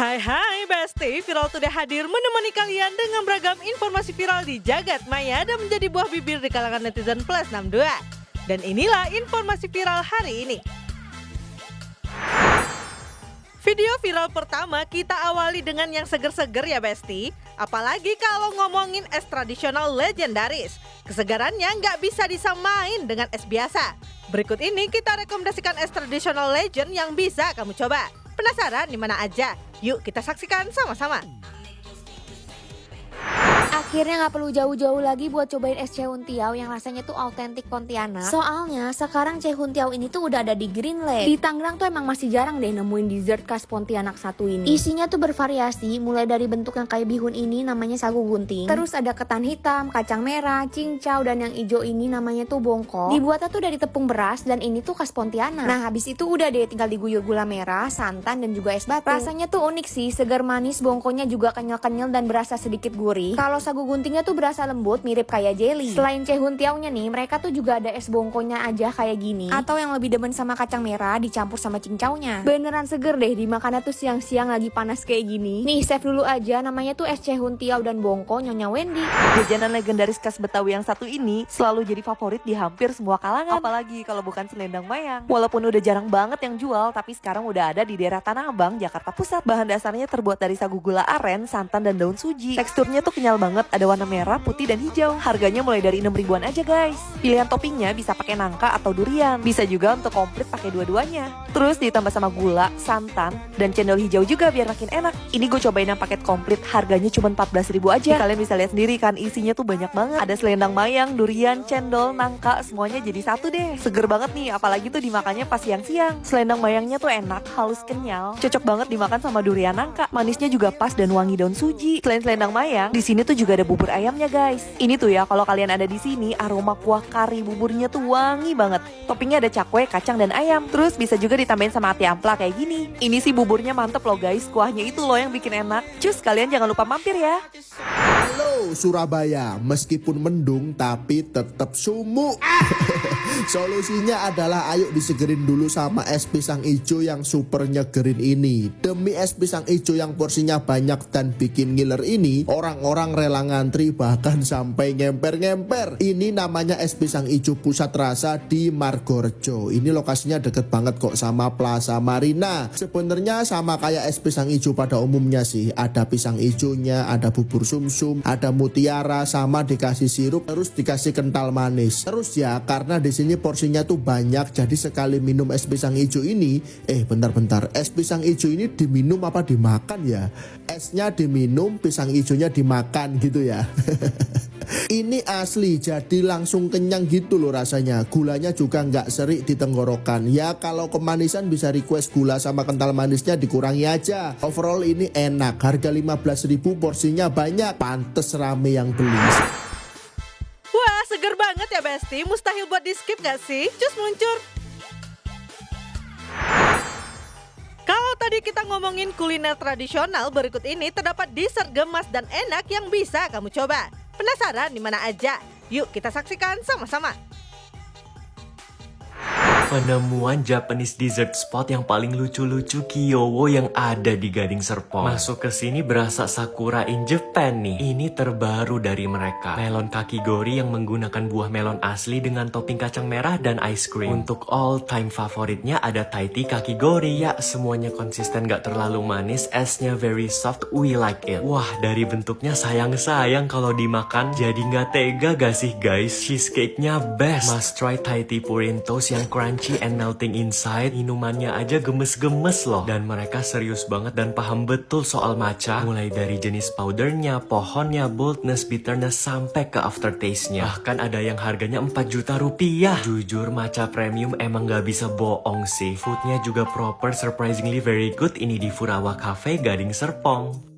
Hai Besti, Viral Today hadir menemani kalian dengan beragam informasi viral di jagat maya dan menjadi buah bibir di kalangan netizen plus 62. Dan inilah informasi viral hari ini. Video viral pertama kita awali dengan yang seger-seger ya Besti. Apalagi kalau ngomongin es tradisional legendaris. Kesegarannya nggak bisa disamain dengan es biasa. Berikut ini kita rekomendasikan es tradisional legend yang bisa kamu coba. Penasaran di mana aja? Yuk kita saksikan sama-sama. Akhirnya nggak perlu jauh-jauh lagi buat cobain es Cehuntiau yang rasanya tuh autentik Pontianak. Soalnya sekarang Cehuntiau ini tuh udah ada di Green Lake. Di Tangerang tuh emang masih jarang deh nemuin dessert khas Pontianak satu ini. Isinya tuh bervariasi, mulai dari bentuk yang kayak bihun ini namanya sagu gunting. Terus ada ketan hitam, kacang merah, cincau, dan yang hijau ini namanya tuh bongkok. Dibuatnya tuh dari tepung beras dan ini tuh khas Pontianak. Nah habis itu udah deh tinggal diguyur gula merah, santan, dan juga es batu. Rasanya tuh unik sih, segar manis, bongkonya juga kenyal-kenyal dan berasa sedikit gurih. Kalau sagu guntingnya tuh berasa lembut mirip kayak jelly. Selain Cehuntiaunya nih, mereka tuh juga ada es bongkonya aja kayak gini. Atau yang lebih demen sama kacang merah dicampur sama cincaunya. Beneran seger deh dimakannya tuh siang-siang lagi panas kayak gini. Nih save dulu aja, namanya tuh es Cehuntiau dan bongko Nyonya Wendy. Jajanan legendaris khas Betawi yang satu ini selalu jadi favorit di hampir semua kalangan. Apalagi kalau bukan selendang mayang. Walaupun udah jarang banget yang jual, tapi sekarang udah ada di daerah Tanah Abang, Jakarta Pusat. Bahan dasarnya terbuat dari sagu gula aren, santan, dan daun suji. Teksturnya tuh kenyal banget, ada warna merah, putih, dan hijau. Harganya mulai dari 6 ribuan aja guys. Pilihan toppingnya bisa pakai nangka atau durian. Bisa juga untuk komplit pakai dua-duanya. Terus ditambah sama gula, santan, dan cendol hijau juga biar makin enak. Ini gue cobain yang paket komplit, harganya cuma 14 ribu aja. Kalian bisa lihat sendiri kan, isinya tuh banyak banget. Ada selendang mayang, durian, cendol, nangka, semuanya jadi satu deh. Seger banget nih, apalagi tuh dimakannya pas siang-siang. Selendang mayangnya tuh enak, halus, kenyal. Cocok banget dimakan sama durian nangka. Manisnya juga pas dan wangi daun suji. Selain selendang mayang, di sini tuh juga ada bubur ayamnya guys. Ini tuh ya, kalau kalian ada di sini, aroma kuah kari buburnya tuh wangi banget. Toppingnya ada cakwe, kacang, dan ayam. Terus bisa juga ditambahin sama ati ampla kayak gini. Ini sih buburnya mantep loh guys. Kuahnya itu loh yang bikin enak. Cus, kalian jangan lupa mampir ya. Halo Surabaya, meskipun mendung tapi tetap sumuk. Solusinya adalah ayo disegerin dulu sama es pisang ijo yang super nyegerin ini. Demi es pisang ijo yang porsinya banyak dan bikin ngiler ini, orang-orang rela ngantri bahkan sampai ngemper-ngemper. Ini namanya es pisang ijo pusat rasa di Margorejo. Ini lokasinya deket banget kok sama Plaza Marina. Sebenarnya sama kayak es pisang ijo pada umumnya sih. Ada pisang ijonya, ada bubur sumsum, ada mutiara, sama dikasih sirup, terus dikasih kental manis. Terus ya, karena di sini porsinya tuh banyak, jadi sekali minum es pisang ijo ini, bentar, es pisang ijo ini diminum apa dimakan ya? Esnya diminum, pisang ijonya dimakan gitu ya. Ini asli, jadi langsung kenyang gitu loh rasanya. Gulanya juga nggak serik di tenggorokan. Ya kalau kemanisan bisa request gula sama kental manisnya dikurangi aja. Overall ini enak, harga 15 ribu, porsinya banyak, pantes rame yang beli. Wah seger banget ya Besti, mustahil buat di skip gak sih? Cus meluncur. Kalau tadi kita ngomongin kuliner tradisional, berikut ini terdapat dessert gemas dan enak yang bisa kamu coba. Penasaran di mana aja? Yuk kita saksikan sama-sama. Penemuan Japanese dessert spot yang paling lucu-lucu Kyowo yang ada di Gading Serpong. Masuk ke sini berasa Sakura in Japan nih. Ini terbaru dari mereka. Melon kakigori yang menggunakan buah melon asli dengan topping kacang merah dan ice cream. Untuk all time favoritnya ada Thai tea kakigori. Ya semuanya konsisten, gak terlalu manis. Esnya very soft, we like it. Wah dari bentuknya sayang-sayang kalau dimakan. Jadi gak tega gak sih guys? Cheesecake-nya best. Must try Thai tea purin toast yang crunchy and melting inside. Minumannya aja gemes-gemes loh. Dan mereka serius banget dan paham betul soal matcha. Mulai dari jenis powdernya, pohonnya, boldness, bitterness, sampai ke aftertaste-nya. Bahkan ada yang harganya 4 juta rupiah. Jujur matcha premium emang gak bisa bohong sih. Foodnya juga proper, surprisingly very good. Ini di Furawa Cafe Gading Serpong.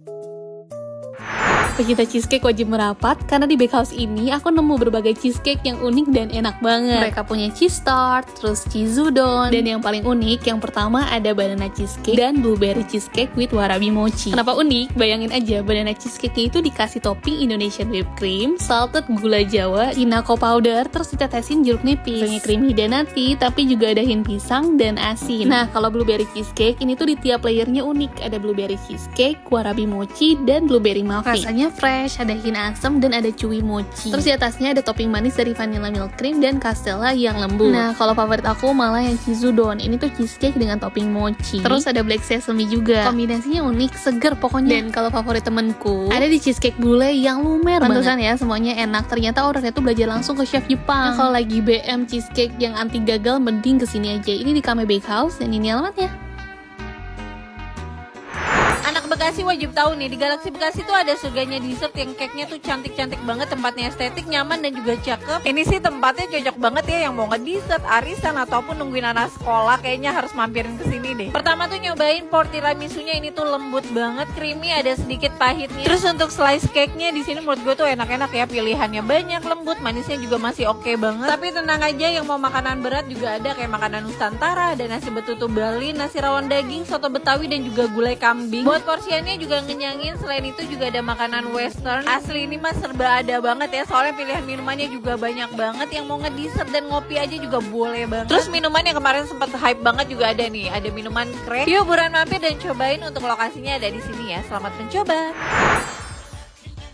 Pecinta cheesecake wajib merapat karena di Bakehouse ini aku nemu berbagai cheesecake yang unik dan enak banget. Mereka punya cheese tart, terus cheese udon, dan yang paling unik yang pertama ada banana cheesecake dan blueberry cheesecake with warabi mochi. Kenapa unik? Bayangin aja banana cheesecake-nya itu dikasih topping Indonesian whipped cream, salted gula Jawa, kinako powder, terus ditetesin jeruk nipis. Rasanya creamy dan nutty, tapi juga ada hint pisang dan asin. Nah, kalau blueberry cheesecake ini tuh di tiap layernya unik. Ada blueberry cheesecake, warabi mochi, dan blueberry muffin. Rasanya fresh, ada hint asam dan ada chewy mochi. Terus di atasnya ada topping manis dari vanilla milk cream dan castella yang lembut. Nah, kalau favorit aku malah yang cheese udon. Ini tuh cheesecake dengan topping mochi. Terus ada black sesame juga. Kombinasinya unik, seger pokoknya. Dan kalau favorit temenku, ada di cheesecake bule yang lumer banget. Pantesan ya, semuanya enak. Ternyata orangnya tuh belajar langsung ke chef Jepang. Nah, kalau lagi BM cheesecake yang anti gagal, mending kesini aja. Ini di Kame Bakehouse dan ini alamatnya. Anak Bekasi wajib tahu nih, di Galaxy Bekasi tuh ada surganya dessert yang cake-nya tuh cantik-cantik banget, tempatnya estetik, nyaman dan juga cakep. Ini sih tempatnya cocok banget ya yang mau nge-dessert, arisan ataupun nungguin anak sekolah, kayaknya harus mampirin ke sini deh. Pertama tuh nyobain port tiramisunya, ini tuh lembut banget, creamy, ada sedikit pahitnya. Terus untuk slice cake-nya di sini menurut gue tuh enak-enak ya, pilihannya banyak, lembut, manisnya juga masih oke banget. Tapi tenang aja, yang mau makanan berat juga ada kayak makanan Nusantara, ada nasi betutu Bali, nasi rawon daging, soto Betawi dan juga gulai kambing. Buat porsiannya juga ngenyangin. Selain itu juga ada makanan western. Asli ini mah serba ada banget ya, soalnya pilihan minumannya juga banyak banget. Yang mau ngedessert dan ngopi aja juga boleh banget. Terus minuman yang kemarin sempat hype banget juga ada nih, ada minuman crack. Yuk buruan mampir dan cobain. Untuk lokasinya ada di sini ya. Selamat mencoba.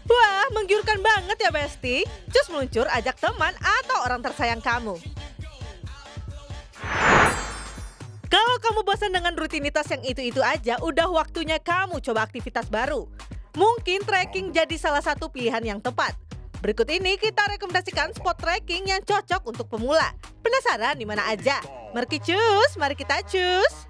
Wah, menggiurkan banget ya Besti. Cus meluncur, ajak teman atau orang tersayang kamu. Kalau kamu bosan dengan rutinitas yang itu-itu aja, udah waktunya kamu coba aktivitas baru. Mungkin trekking jadi salah satu pilihan yang tepat. Berikut ini kita rekomendasikan spot trekking yang cocok untuk pemula. Penasaran di mana aja? Mari cus, mari kita cus.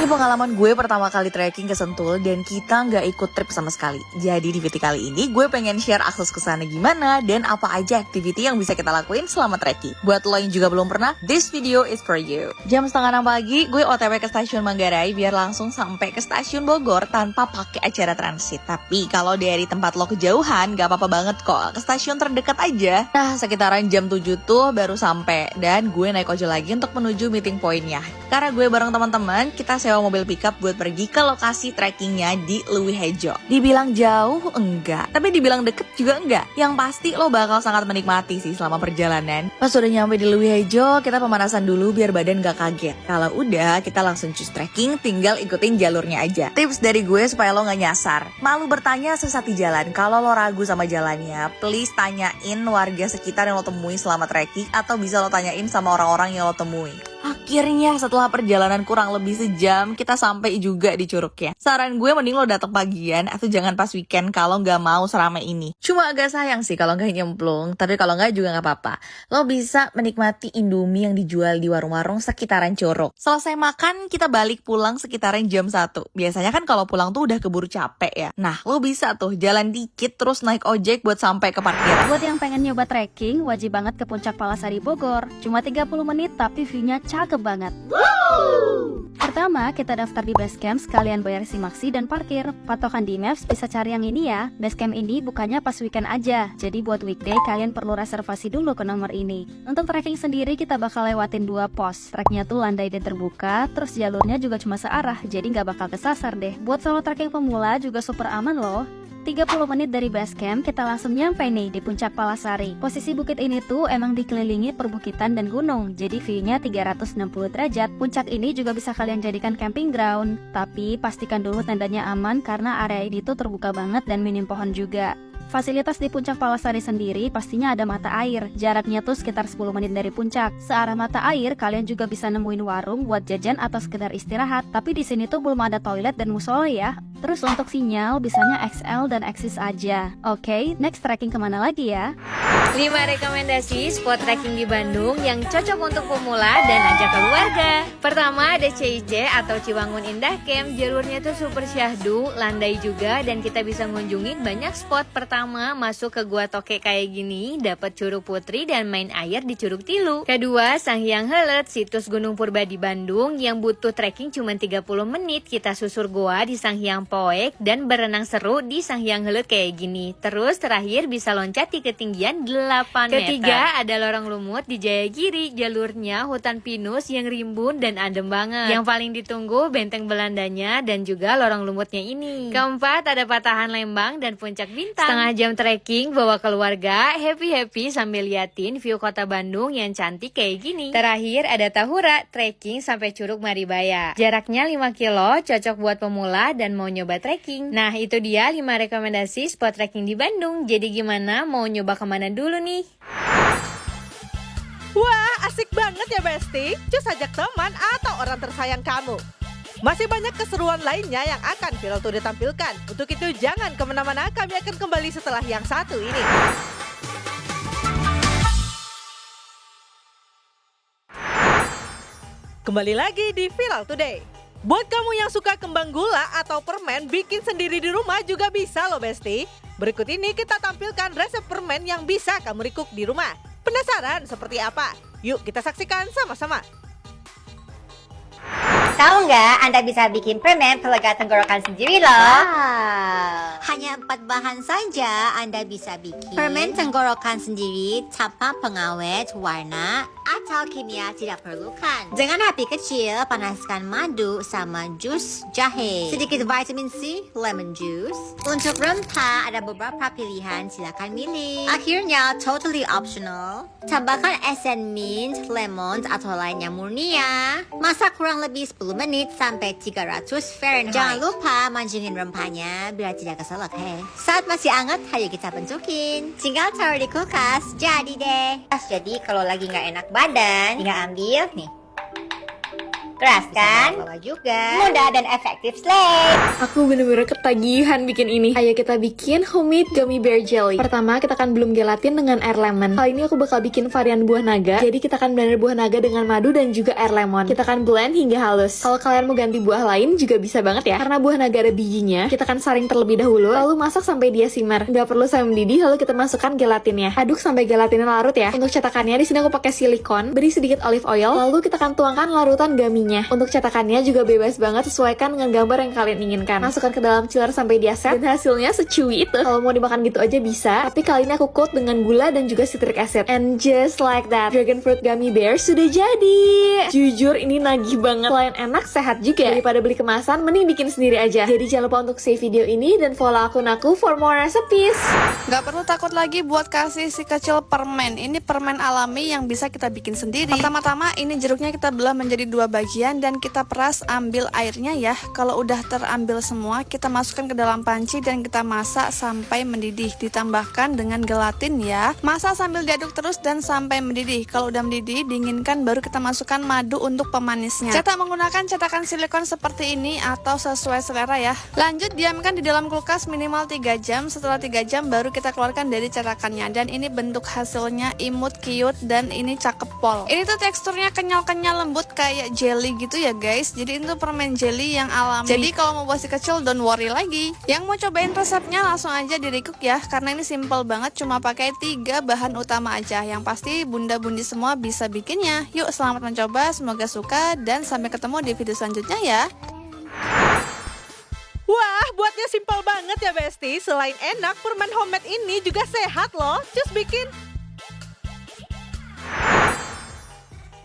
Ini pengalaman gue pertama kali trekking ke Sentul dan kita nggak ikut trip sama sekali. Jadi di video kali ini gue pengen share akses ke sana gimana dan apa aja activity yang bisa kita lakuin selama trekking. Buat lo yang juga belum pernah, this video is for you. Jam 5:30 pagi gue OTW ke stasiun Manggarai biar langsung sampai ke stasiun Bogor tanpa pakai acara transit. Tapi kalau dari tempat lo kejauhan nggak apa-apa banget kok, ke stasiun terdekat aja. Nah sekitaran jam 7 tuh baru sampai dan gue naik ojol lagi untuk menuju meeting pointnya. Karena gue bareng teman-teman, kita sewa mobil pickup buat pergi ke lokasi trekkingnya di Luwihejo. Dibilang jauh, enggak. Tapi dibilang deket juga enggak. Yang pasti lo bakal sangat menikmati sih selama perjalanan. Pas udah nyampe di Luwihejo, kita pemanasan dulu biar badan gak kaget. Kalau udah, kita langsung cus trekking, tinggal ikutin jalurnya aja. Tips dari gue supaya lo gak nyasar. Malu bertanya sesat di jalan. Kalau lo ragu sama jalannya, please tanyain warga sekitar yang lo temui selama trekking, atau bisa lo tanyain sama orang-orang yang lo temui. Akhirnya setelah perjalanan kurang lebih sejam, kita sampai juga di Curugnya. Saran gue mending lo datang pagian atau jangan pas weekend kalau nggak mau seramai ini. Cuma agak sayang sih kalau nggak nyemplung, tapi kalau nggak juga nggak apa-apa. Lo bisa menikmati Indomie yang dijual di warung-warung sekitaran Curug. Selesai makan, kita balik pulang sekitaran jam 1. Biasanya kan kalau pulang tuh udah keburu capek ya. Nah, lo bisa tuh jalan dikit terus naik ojek buat sampai ke parkiran. Buat yang pengen nyoba trekking, wajib banget ke Puncak Palasari Bogor. Cuma 30 menit tapi view-nya cakep banget. Pertama, kita daftar di Basecamp sekalian bayar simaksi dan parkir. Patokan di Maps bisa cari yang ini ya. Basecamp ini bukannya pas weekend aja. Jadi buat weekday kalian perlu reservasi dulu ke nomor ini. Untuk trekking sendiri kita bakal lewatin 2 pos. Treknya tuh landai dan terbuka, terus jalurnya juga cuma searah. Jadi nggak bakal kesasar deh. Buat solo trekking pemula juga super aman loh. 30 menit dari basecamp, kita langsung nyampe nih di Puncak Palasari. Posisi bukit ini tuh emang dikelilingi perbukitan dan gunung, jadi view-nya 360 derajat. Puncak ini juga bisa kalian jadikan camping ground, tapi pastikan dulu tendanya aman karena area ini tuh terbuka banget dan minim pohon juga. Fasilitas di Puncak Palasari sendiri pastinya ada mata air. Jaraknya tuh sekitar 10 menit dari puncak. Searah mata air, kalian juga bisa nemuin warung buat jajan atau sekedar istirahat. Tapi di sini tuh belum ada toilet dan musola ya. Terus untuk sinyal, bisanya XL dan Axis aja. Oke, next trekking kemana lagi ya? 5 rekomendasi spot trekking di Bandung yang cocok untuk pemula dan ajak keluarga. Pertama ada CIC atau Ciwangun Indah Camp. Jalurnya tuh super syahdu, landai juga, dan kita bisa ngunjungin banyak spot. Pertama, masuk ke Gua Toke kayak gini, dapat Curug Putri dan main air di Curug Tilu. Kedua, Sanghyang Helet, situs Gunung Purba di Bandung yang butuh trekking cuma 30 menit. Kita susur gua di Sanghyang poek dan berenang seru di Sanghyang Heuleut kayak gini. Terus terakhir bisa loncat di ketinggian 8 meter. Ketiga ada lorong lumut di Jayagiri. Jalurnya hutan pinus yang rimbun dan adem banget. Yang paling ditunggu benteng Belandanya dan juga lorong lumutnya ini. Keempat ada Patahan Lembang dan Puncak Bintang. Setengah jam trekking bawa keluarga, happy-happy sambil liatin view kota Bandung yang cantik kayak gini. Terakhir ada Tahura, trekking sampai Curug Maribaya. Jaraknya 5 kilo, cocok buat pemula dan mau nyoba trekking. Nah itu dia 5 rekomendasi spot trekking di Bandung. Jadi gimana, mau nyoba kemana dulu nih? Wah, asik banget ya Besti. Cus ajak teman atau orang tersayang kamu. Masih banyak keseruan lainnya yang akan Viral Today tampilkan. Untuk itu jangan kemana-mana, kami akan kembali setelah yang satu ini. Kembali lagi di Viral Today. Buat kamu yang suka kembang gula atau permen, bikin sendiri di rumah juga bisa loh Besti. Berikut ini kita tampilkan resep permen yang bisa kamu recook di rumah. Penasaran seperti apa? Yuk kita saksikan sama-sama. Tahu nggak, Anda bisa bikin permen pelega tenggorokan sendiri loh. Wow. Hanya 4 bahan saja Anda bisa bikin permen tenggorokan sendiri tanpa pengawet, warna, atau kimia tidak perlukan. Dengan api kecil, panaskan madu sama jus jahe. Sedikit vitamin C, lemon juice. Untuk rempah, ada beberapa pilihan, silakan milih. Akhirnya, totally optional. Tambahkan esen mint, lemon, atau lainnya murni ya. Masak kurang lebih 10 menit sampai 300 Fahrenheit. Jangan lupa mancingin rempahnya biar tidak keselak he. Saat masih hangat, ayo kita bentukin. Tinggal taruh di kulkas, jadi deh. Jadi kalau lagi nggak enak badan, tinggal ambil nih. Keras kan? Bawa juga. Mudah dan efektif slay. Aku bener-bener ketagihan bikin ini. Ayo kita bikin homemade gummy bear jelly. Pertama kita akan belum gelatin dengan air lemon. Kali ini aku bakal bikin varian buah naga. Jadi kita akan blender buah naga dengan madu dan juga air lemon. Kita akan blend hingga halus. Kalau kalian mau ganti buah lain juga bisa banget ya. Karena buah naga ada bijinya, kita akan saring terlebih dahulu, lalu masak sampai dia simmer. Nggak perlu sampai mendidih, lalu kita masukkan gelatinnya. Aduk sampai gelatinnya larut ya. Untuk cetakannya di sini aku pakai silikon. Beri sedikit olive oil, lalu kita akan tuangkan larutan gummy. Untuk cetakannya juga bebas banget, sesuaikan dengan gambar yang kalian inginkan. Masukkan ke dalam chiller sampai dia set dan hasilnya secuy itu. Kalau mau dimakan gitu aja bisa, tapi kali ini aku coat dengan gula dan juga citric acid. And just like that, dragon fruit gummy bear sudah jadi. Jujur ini nagih banget. Selain enak, sehat juga. Daripada beli kemasan, mending bikin sendiri aja. Jadi jangan lupa untuk save video ini dan follow akun aku for more recipes. Gak perlu takut lagi buat kasih si kecil permen. Ini permen alami yang bisa kita bikin sendiri. Pertama-tama ini jeruknya kita belah menjadi 2 bagian dan kita peras, ambil airnya ya. Kalau udah terambil semua, kita masukkan ke dalam panci dan kita masak sampai mendidih. Ditambahkan dengan gelatin ya. Masak sambil diaduk terus dan sampai mendidih. Kalau udah mendidih, dinginkan, baru kita masukkan madu untuk pemanisnya. Cetak menggunakan cetakan silikon seperti ini atau sesuai selera ya. Lanjut diamkan di dalam kulkas minimal 3 jam. Setelah 3 jam baru kita keluarkan dari cetakannya. Dan ini bentuk hasilnya imut, cute, dan ini cakep pol. Ini tuh teksturnya kenyal-kenyal lembut kayak jelly gitu ya guys. Jadi itu permen jelly yang alami. Jadi kalau mau buat si kecil don't worry lagi. Yang mau cobain resepnya langsung aja di recook ya, karena ini simple banget, cuma pakai 3 bahan utama aja. Yang pasti bunda-bundi semua bisa bikinnya. Yuk selamat mencoba, semoga suka dan sampai ketemu di video selanjutnya ya. Wah, buatnya simpel banget ya Besti. Selain enak, permen homemade ini juga sehat loh. Cus bikin.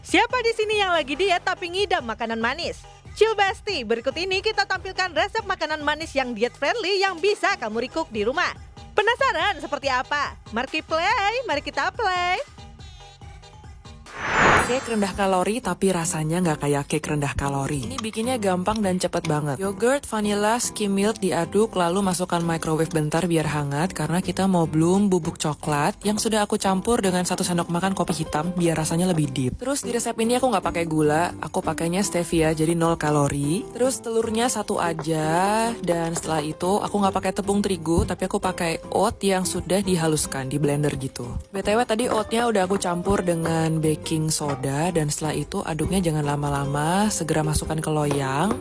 Siapa di sini yang lagi diet tapi ngidam makanan manis? Chill Besti, berikut ini kita tampilkan resep makanan manis yang diet friendly yang bisa kamu recook di rumah. Penasaran seperti apa? Mari kita play. Cake rendah kalori tapi rasanya nggak kayak cake rendah kalori. Ini bikinnya gampang dan cepet banget. Yogurt, vanilla, skim milk diaduk lalu masukkan microwave bentar biar hangat karena kita mau bloom bubuk coklat yang sudah aku campur dengan 1 sendok makan kopi hitam biar rasanya lebih deep. Terus di resep ini aku nggak pakai gula, aku pakainya stevia jadi 0 kalori. Terus telurnya 1 aja dan setelah itu aku nggak pakai tepung terigu tapi aku pakai oat yang sudah dihaluskan di blender gitu. BTW tadi oatnya udah aku campur dengan baking soda dan setelah itu aduknya jangan lama-lama, segera masukkan ke loyang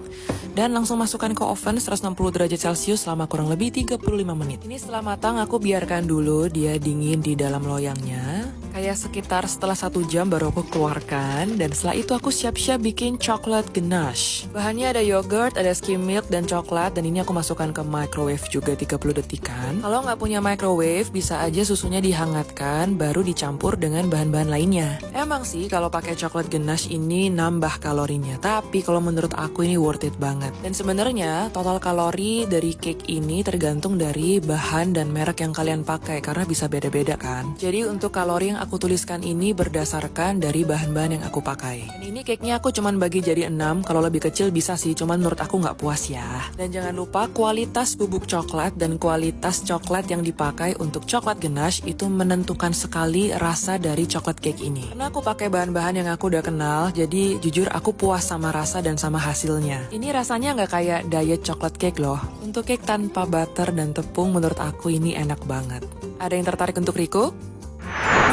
dan langsung masukkan ke oven 160 derajat celcius selama kurang lebih 35 menit. Ini setelah matang aku biarkan dulu dia dingin di dalam loyangnya. Kayak sekitar setelah 1 jam baru aku keluarkan, dan setelah itu aku siap-siap bikin coklat ganache. Bahannya ada yogurt, ada skim milk, dan coklat, dan ini aku masukkan ke microwave juga 30 detikan. Kalau nggak punya microwave, bisa aja susunya dihangatkan, baru dicampur dengan bahan-bahan lainnya. Emang sih kalau pakai coklat ganache ini nambah kalorinya, tapi kalau menurut aku ini worth it banget. Dan sebenarnya total kalori dari cake ini tergantung dari bahan dan merek yang kalian pakai, karena bisa beda-beda kan. Jadi untuk kalori yang aku tuliskan ini berdasarkan dari bahan-bahan yang aku pakai. Dan ini cake-nya aku cuman bagi jadi 6, kalau lebih kecil bisa sih, cuman menurut aku nggak puas ya. Dan jangan lupa kualitas bubuk coklat dan kualitas coklat yang dipakai untuk coklat ganache itu menentukan sekali rasa dari coklat cake ini. Karena aku pakai bahan-bahan yang aku udah kenal, jadi jujur aku puas sama rasa dan sama hasilnya. Ini rasanya nggak kayak diet coklat cake loh. Untuk cake tanpa butter dan tepung menurut aku ini enak banget. Ada yang tertarik untuk recook?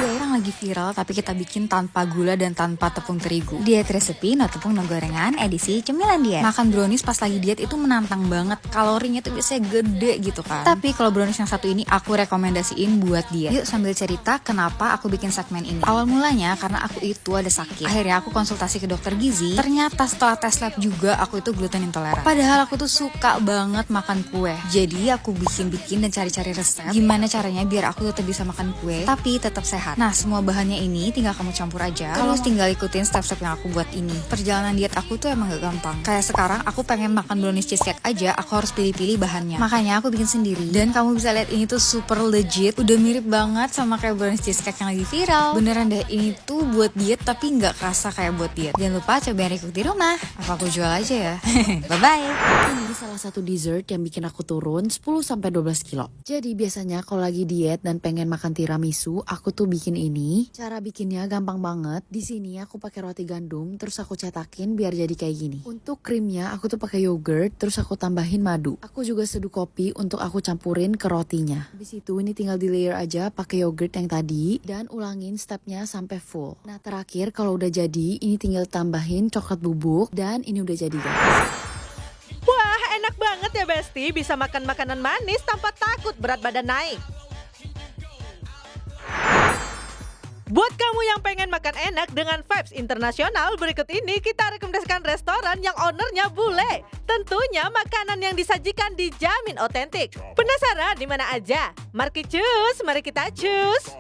Diet yang lagi viral tapi kita bikin tanpa gula dan tanpa tepung terigu. Diet resepi no tepung no gorengan edisi cemilan diet. Makan brownies pas lagi diet itu menantang banget. Kalorinya tuh biasanya gede gitu kan. Tapi kalau brownies yang satu ini aku rekomendasiin buat diet. Yuk sambil cerita kenapa aku bikin segmen ini. Awal mulanya karena aku itu ada sakit. Akhirnya aku konsultasi ke dokter gizi. Ternyata setelah tes lab juga aku itu gluten intoleran. Padahal aku tuh suka banget makan kue. Jadi aku bikin-bikin dan cari-cari resep gimana caranya biar aku tetap bisa makan kue tapi tetap sehat. Nah, semua bahannya ini tinggal kamu campur aja. Terus tinggal ikutin step-step yang aku buat ini. Perjalanan diet aku tuh emang gak gampang. Kayak sekarang aku pengen makan brownies cheesecake aja, aku harus pilih-pilih bahannya. Makanya aku bikin sendiri. Dan kamu bisa lihat ini tuh super legit. Udah mirip banget sama kayak brownies cheesecake yang lagi viral. Beneran deh, ini tuh buat diet tapi gak kerasa kayak buat diet. Jangan lupa cobain recook di rumah. Apa aku jual aja ya? Bye-bye. Ini salah satu dessert yang bikin aku turun 10-12 kilo. Jadi biasanya kalau lagi diet dan pengen makan tiramisu, aku tuh bikin ini. Cara bikinnya gampang banget. Di sini aku pakai roti gandum, terus aku cetakin biar jadi kayak gini. Untuk krimnya aku tuh pakai yogurt, terus aku tambahin madu. Aku juga seduh kopi untuk aku campurin ke rotinya. Habis itu ini tinggal di layer aja pakai yogurt yang tadi dan ulangin stepnya sampai full. Nah terakhir kalau udah jadi, ini tinggal tambahin coklat bubuk dan ini udah jadi guys. Wah, enak banget ya Besti, bisa makan makanan manis tanpa takut berat badan naik. Buat kamu yang pengen makan enak dengan vibes internasional, berikut ini kita rekomendasikan restoran yang ownernya bule. Tentunya makanan yang disajikan dijamin otentik. Penasaran di mana aja? Mari kita cus.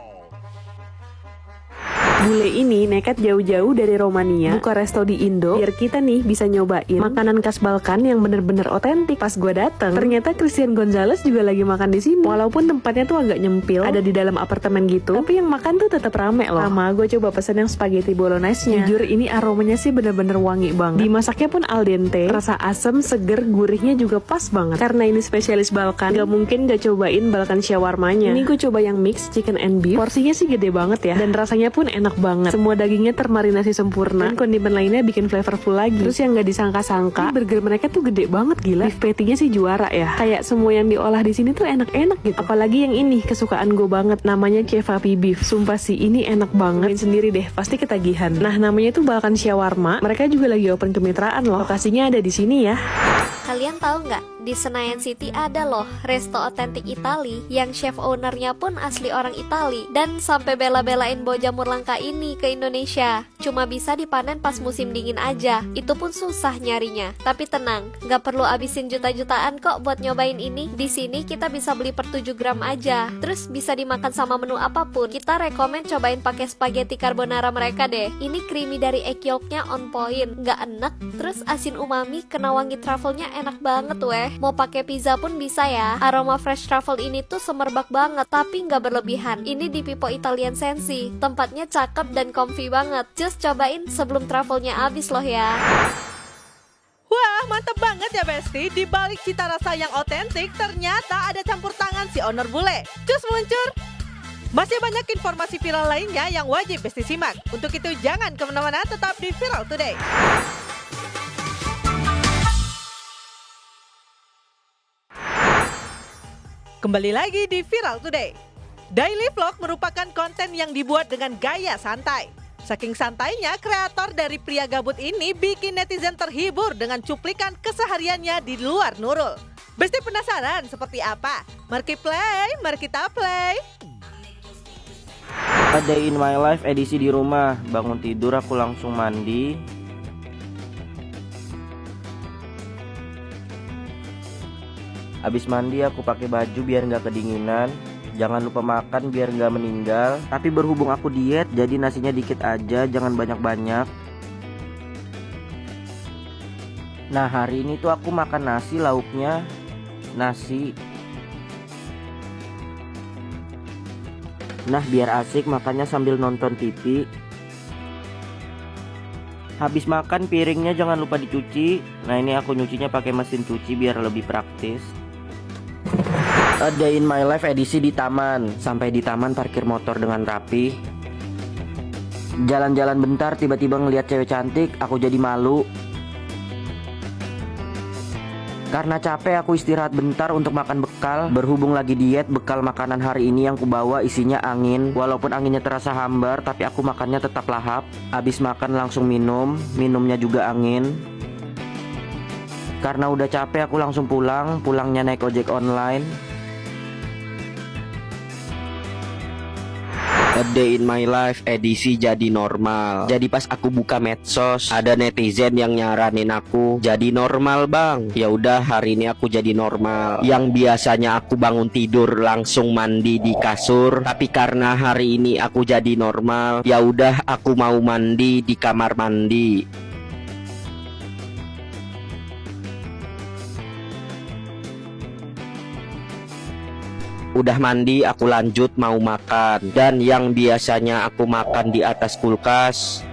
Bule ini nekat jauh-jauh dari Romania buka resto di Indo biar kita nih bisa nyobain makanan khas Balkan yang bener-bener otentik. Pas gue dateng, ternyata Christian Gonzalez juga lagi makan di sini. Walaupun tempatnya tuh agak nyempil, ada di dalam apartemen gitu, tapi yang makan tuh tetap rame loh. Sama gue coba pesen yang spaghetti bolognese-nya. Jujur ini aromanya sih bener-bener wangi banget. Dimasaknya pun al dente, rasa asem, seger, gurihnya juga pas banget. Karena ini spesialis Balkan, gak mungkin gak cobain Balkan shawarmanya. Ini gue coba yang mix chicken and beef. Porsinya sih gede banget ya, dan rasanya pun enak banget. Semua dagingnya termarinasi sempurna dan kondimen lainnya bikin flavorful lagi. Terus yang gak disangka-sangka, burger mereka tuh gede banget, gila. Beef patty-nya sih juara ya. Kayak semua yang diolah di sini tuh enak-enak gitu. Apalagi yang ini kesukaan gue banget, namanya Cevapi beef. Sumpah sih ini enak banget. Main sendiri deh, pasti ketagihan. Nah, namanya tuh Balkan Shawarma. Mereka juga lagi open kemitraan loh. Lokasinya ada di sini ya. Kalian tahu nggak, di Senayan City ada loh resto otentik Itali yang chef ownernya pun asli orang Itali dan sampai bela-belain bawa jamur langka ini ke Indonesia. Cuma bisa dipanen pas musim dingin aja, itu pun susah nyarinya. Tapi tenang, nggak perlu abisin juta-jutaan kok buat nyobain ini. Di sini kita bisa beli per 7 gram aja, terus bisa dimakan sama menu apapun. Kita rekomen cobain pakai spaghetti carbonara mereka deh. Ini creamy dari egg yolknya on point, nggak enek, terus asin umami kena wangi truffle-nya enak banget weh. Mau pakai pizza pun bisa ya. Aroma fresh truffle ini tuh semerbak banget, tapi nggak berlebihan. Ini di Pipo Italian Sensi. Tempatnya cakep dan comfy banget. Just cobain sebelum truffle-nya habis loh ya. Wah, mantep banget ya Besti. Di balik cita rasa yang otentik, ternyata ada campur tangan si owner bule. Cus meluncur. Masih banyak informasi viral lainnya yang wajib Besti simak. Untuk itu jangan kemana-mana, tetap di Viral Today. Kembali lagi di Viral Today. Daily vlog merupakan konten yang dibuat dengan gaya santai. Saking santainya, kreator dari pria gabut ini bikin netizen terhibur dengan cuplikan kesehariannya di luar Nurul. Besti penasaran seperti apa? Mari kita play. A Day in My Life edisi di rumah. Bangun tidur aku langsung mandi. Habis mandi aku pakai baju biar nggak kedinginan. Jangan lupa makan biar nggak meninggal. Tapi berhubung aku diet, jadi nasinya dikit aja, jangan banyak-banyak. Nah hari ini tuh aku makan nasi, lauknya nasi. Nah biar asik makannya sambil nonton TV. Habis makan piringnya jangan lupa dicuci. Nah ini aku nyucinya pakai mesin cuci biar lebih praktis. A Day in My Life edisi di taman. Sampai di taman parkir motor dengan rapi. Jalan-jalan bentar tiba-tiba ngeliat cewek cantik, aku jadi malu. Karena capek aku istirahat bentar untuk makan bekal. Berhubung lagi diet, bekal makanan hari ini yang kubawa isinya angin. Walaupun anginnya terasa hambar, tapi aku makannya tetap lahap. Abis makan langsung minum, minumnya juga angin. Karena udah capek aku langsung pulang. Pulangnya naik ojek online. A Day in My Life edisi jadi normal. Jadi pas aku buka medsos, ada netizen yang nyaranin aku jadi normal bang. Ya udah hari ini aku jadi normal. Yang biasanya aku bangun tidur langsung mandi di kasur, tapi karena hari ini aku jadi normal, ya udah aku mau mandi di kamar mandi. Udah mandi aku lanjut mau makan. Dan yang biasanya aku makan di atas kulkas,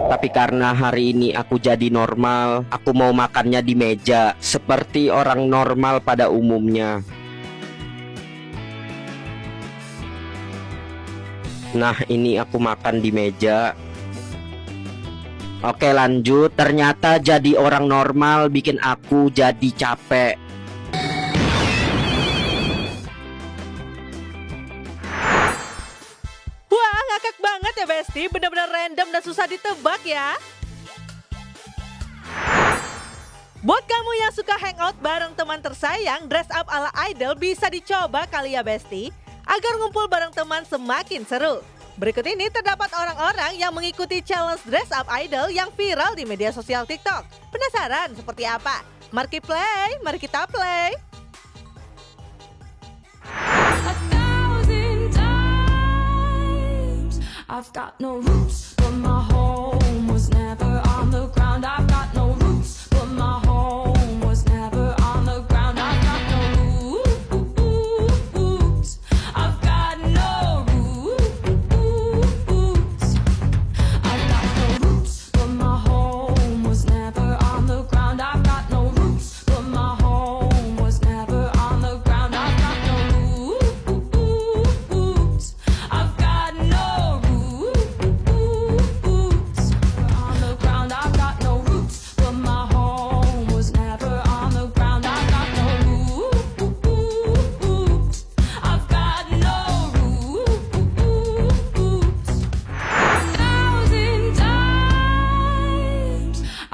tapi karena hari ini aku jadi normal, aku mau makannya di meja seperti orang normal pada umumnya. Nah ini aku makan di meja. Oke lanjut. Ternyata jadi orang normal bikin aku jadi capek. Ngakak banget ya Besti, benar-benar random dan susah ditebak ya. Buat kamu yang suka hangout bareng teman tersayang, dress up ala idol bisa dicoba kali ya Besti, agar ngumpul bareng teman semakin seru. Berikut ini terdapat orang-orang yang mengikuti challenge dress up idol yang viral di media sosial TikTok. Penasaran seperti apa? Mari play, mari kita play. I've got no roots, but my home was never on the ground. I've got no roots, but my home was never on the ground. I've got no roots. I've got no roots. I've got no roots, but my home was never on the ground. I've got no roots, but my home was never on the ground. I've got no roots. I've got no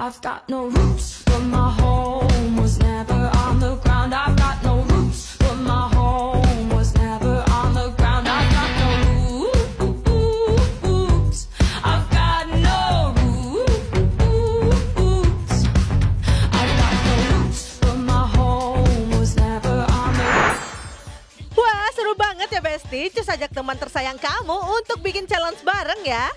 I've got no roots, but my home was never on the ground. I've got no roots, but my home was never on the ground. I've got no roots. I've got no roots. I've got no roots, but my home was never on the ground. Wah, seru banget ya Besti. Cus ajak teman tersayang kamu untuk bikin challenge bareng ya.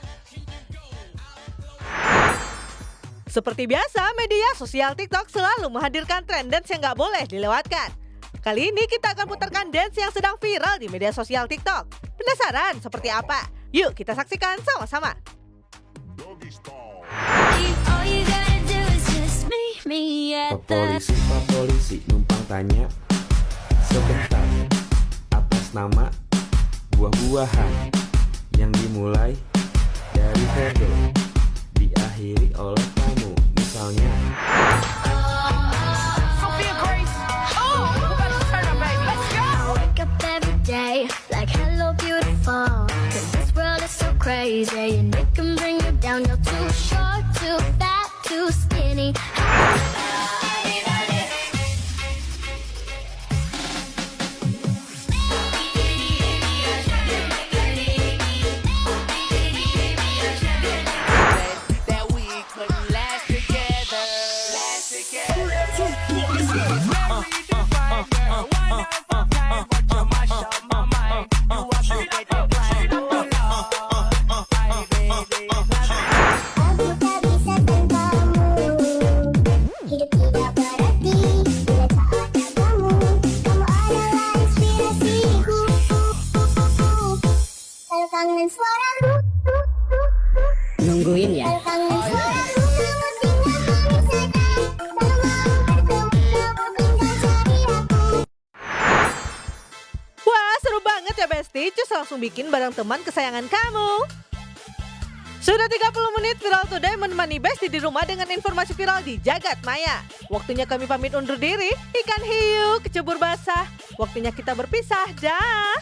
Seperti biasa, media sosial TikTok selalu menghadirkan tren dance yang nggak boleh dilewatkan. Kali ini kita akan putarkan dance yang sedang viral di media sosial TikTok. Penasaran seperti apa? Yuk kita saksikan sama-sama. Pak polisi numpang tanya sebentar atas nama buah-buahan yang dimulai dari Verdo diakhiri oleh kamu, misalnya Wake up every day like hello beautiful, 'cause this world is so crazy and it can bring you down. You're too short, too fat, too skinny. langsung bikin bareng teman kesayangan kamu. Sudah 30 menit Viral Today menemani Besti di rumah dengan informasi viral di jagat maya. Waktunya kami pamit undur diri, ikan hiu kecebur basah. Waktunya kita berpisah, dah.